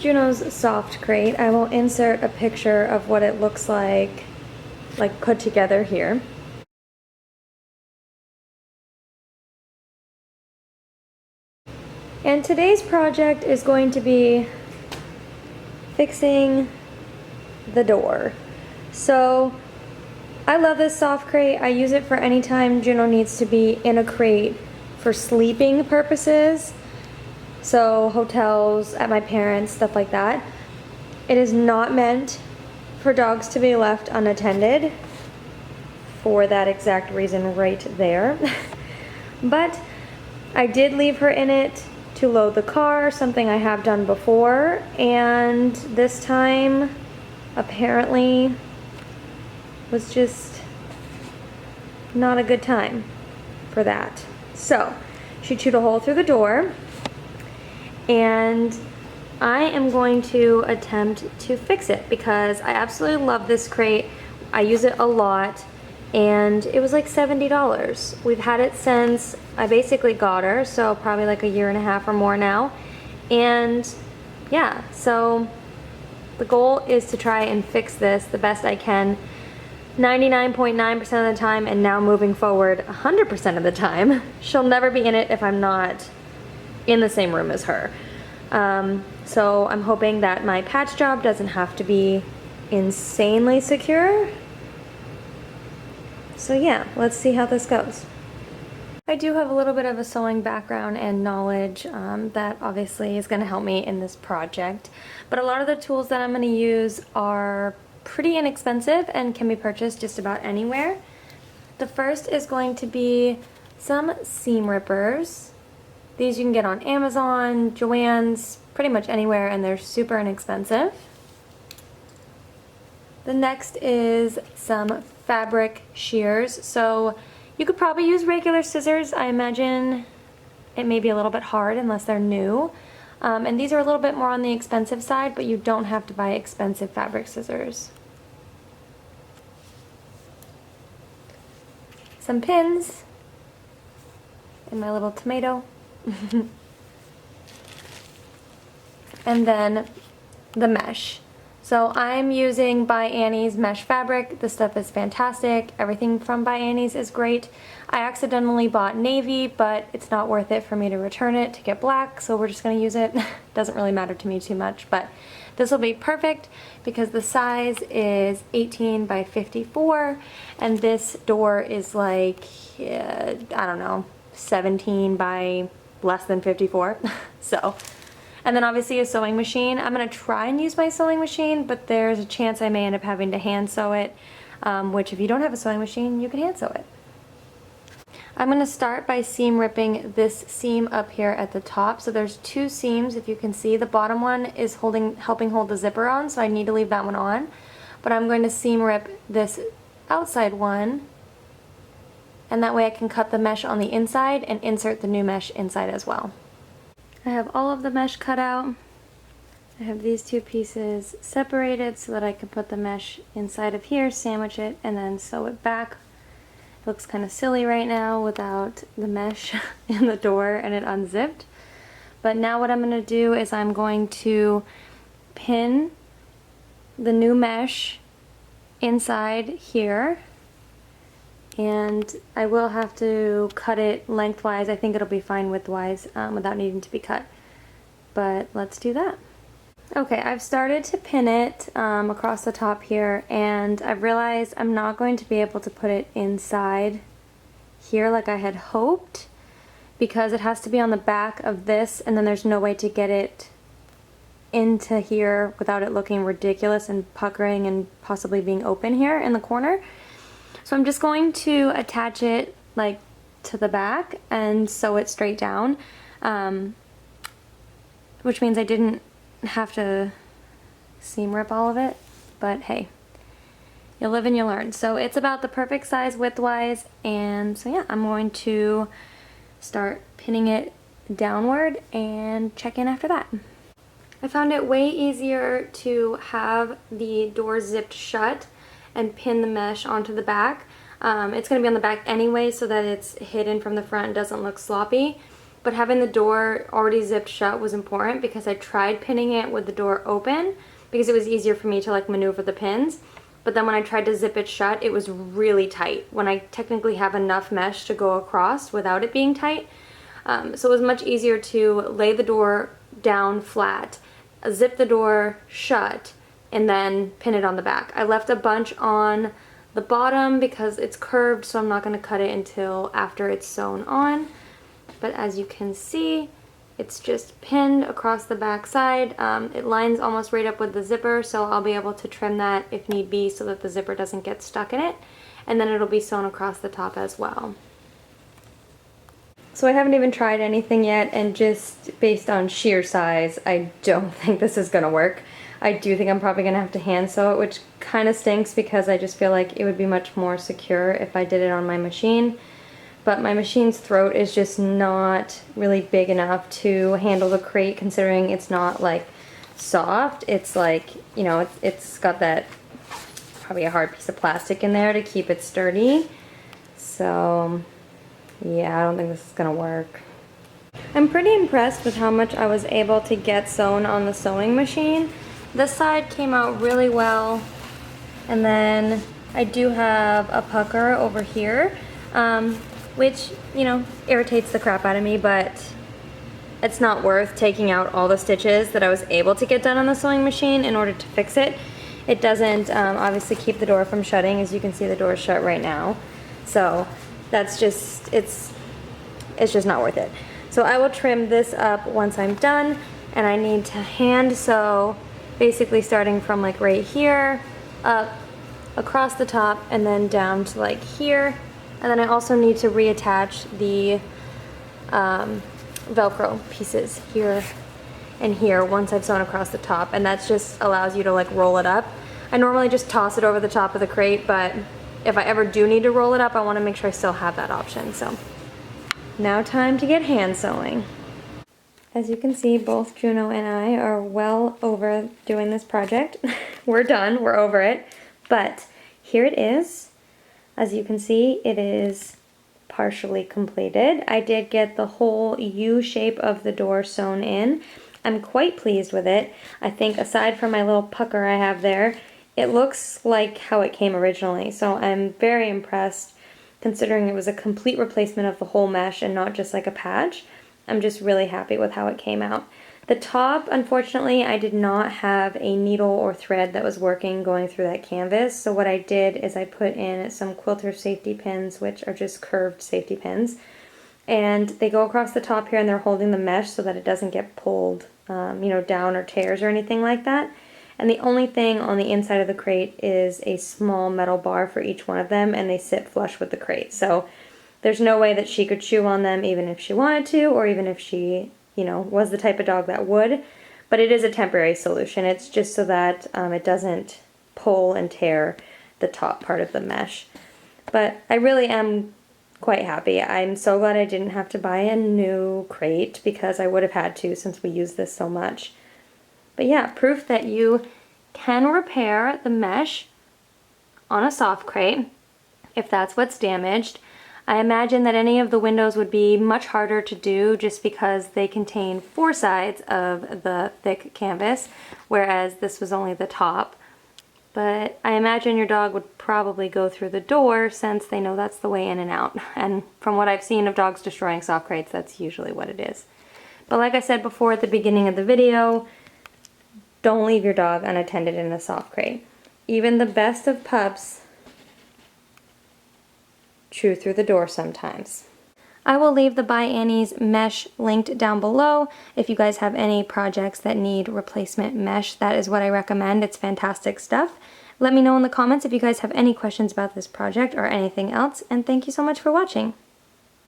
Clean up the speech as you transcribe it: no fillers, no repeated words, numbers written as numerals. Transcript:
Juno's soft crate. I will insert a picture of what it looks like put together here. And today's project is going to be fixing the door. So I love this soft crate. I use it for any time Juno needs to be in a crate for sleeping purposes. So hotels, at my parents', stuff like that. It is not meant for dogs to be left unattended for that exact reason right there. But I did leave her in it to load the car, something I have done before, and this time apparently was just not a good time for that. So she chewed a hole through the door, and I am going to attempt to fix it because I absolutely love this crate. I use it a lot, and it was like $70. We've had it since I basically got her, so probably like a year and a half or more now. And yeah, so the goal is to try and fix this the best I can 99.9% of the time, and now moving forward 100% of the time. She'll never be in it if I'm not in the same room as her. So I'm hoping that my patch job doesn't have to be insanely secure. So yeah, let's see how this goes. I do have a little bit of a sewing background and knowledge that obviously is going to help me in this project, but a lot of the tools that I'm going to use are pretty inexpensive and can be purchased just about anywhere. The first is going to be some seam rippers. These you can get on Amazon, Joann's, pretty much anywhere, and they're super inexpensive. The next is some fabric shears. So you could probably use regular scissors. I imagine it may be a little bit hard unless they're new. And these are a little bit more on the expensive side, but you don't have to buy expensive fabric scissors. Some pins and my little tomato. And then the mesh. So I'm using By Annie's mesh fabric. This stuff is fantastic. Everything from By Annie's is great. I accidentally bought navy, but it's not worth it for me to return it to get black, so we're just gonna use it. Doesn't really matter to me too much, but this will be perfect because the size is 18 by 54, and this door is like, I don't know, 17 by less than 54. So, and then obviously a sewing machine. I'm gonna try and use my sewing machine, but there's a chance I may end up having to hand sew it, which if you don't have a sewing machine, you can hand sew it. I'm gonna start by seam ripping this seam up here at the top. So there's two seams, if you can see. The bottom one is helping hold the zipper on, so I need to leave that one on. But I'm going to seam rip this outside one, and that way I can cut the mesh on the inside and insert the new mesh inside as well. I have all of the mesh cut out. I have these two pieces separated so that I can put the mesh inside of here, sandwich it, and then sew it back. It looks kind of silly right now without the mesh in the door and it unzipped. But now what I'm going to do is I'm going to pin the new mesh inside here. And I will have to cut it lengthwise. I think it'll be fine widthwise without needing to be cut. But let's do that. Okay, I've started to pin it across the top here, and I've realized I'm not going to be able to put it inside here like I had hoped, because it has to be on the back of this, and then there's no way to get it into here without it looking ridiculous and puckering and possibly being open here in the corner. So I'm just going to attach it like to the back and sew it straight down, which means I didn't have to seam rip all of it, but hey, you live and you learn. So it's about the perfect size widthwise, and so yeah, I'm going to start pinning it downward and check in after that. I found it way easier to have the door zipped shut and pin the mesh onto the back. It's going to be on the back anyway so that it's hidden from the front and doesn't look sloppy. but having the door already zipped shut was important because I tried pinning it with the door open because it was easier for me to like maneuver the pins. But then when I tried to zip it shut, it was really tight when I technically have enough mesh to go across without it being tight. So it was much easier to lay the door down flat, zip the door shut, and then pin it on the back. I left a bunch on the bottom because it's curved, so I'm not going to cut it until after it's sewn on. But as you can see, it's just pinned across the back side. It lines almost right up with the zipper, so I'll be able to trim that if need be so that the zipper doesn't get stuck in it. And then it'll be sewn across the top as well. So I haven't even tried anything yet, and just based on sheer size, I don't think this is gonna work. I do think I'm probably gonna have to hand sew it, which kind of stinks because I just feel like it would be much more secure if I did it on my machine. But my machine's throat is just not really big enough to handle the crate, considering it's not like soft. It's like, you know, it's got that probably a hard piece of plastic in there to keep it sturdy. So yeah, I don't think this is gonna work. I'm pretty impressed with how much I was able to get sewn on the sewing machine. This side came out really well, and then I do have a pucker over here, which, you know, irritates the crap out of me, but it's not worth taking out all the stitches that I was able to get done on the sewing machine in order to fix it. It doesn't obviously keep the door from shutting. As you can see, the door is shut right now. So that's just, it's just not worth it. So I will trim this up once I'm done, and I need to hand sew, basically starting from like right here, up, across the top, and then down to like here. And then I also need to reattach the Velcro pieces here and here once I've sewn across the top, and that just allows you to like roll it up. I normally just toss it over the top of the crate, but if I ever do need to roll it up, I want to make sure I still have that option. So now time to get hand sewing. As you can see, both Juno and I are well over doing this project. We're done, we're over it, but here it is. As you can see, it is partially completed. I did get the whole U shape of the door sewn in. I'm quite pleased with it. I think aside from my little pucker I have there, it looks like how it came originally, so I'm very impressed considering it was a complete replacement of the whole mesh and not just like a patch. I'm just really happy with how it came out. The top, unfortunately, I did not have a needle or thread that was working going through that canvas, so what I did is I put in some quilter safety pins, which are just curved safety pins, and they go across the top here and they're holding the mesh so that it doesn't get pulled, you know, down or tears or anything like that. And the only thing on the inside of the crate is a small metal bar for each one of them, and they sit flush with the crate. So there's no way that she could chew on them even if she wanted to, or even if she, you know, was the type of dog that would. But it is a temporary solution. It's just so that it doesn't pull and tear the top part of the mesh. But I really am quite happy. I'm so glad I didn't have to buy a new crate because I would have had to since we use this so much. But yeah, proof that you can repair the mesh on a soft crate if that's what's damaged. I imagine that any of the windows would be much harder to do just because they contain 4 sides of the thick canvas, whereas this was only the top. But I imagine your dog would probably go through the door since they know that's the way in and out. And from what I've seen of dogs destroying soft crates, that's usually what it is. But like I said before at the beginning of the video, don't leave your dog unattended in a soft crate. Even the best of pups chew through the door sometimes. I will leave the By Annie's mesh linked down below. If you guys have any projects that need replacement mesh, that is what I recommend. It's fantastic stuff. Let me know in the comments if you guys have any questions about this project or anything else, and thank you so much for watching.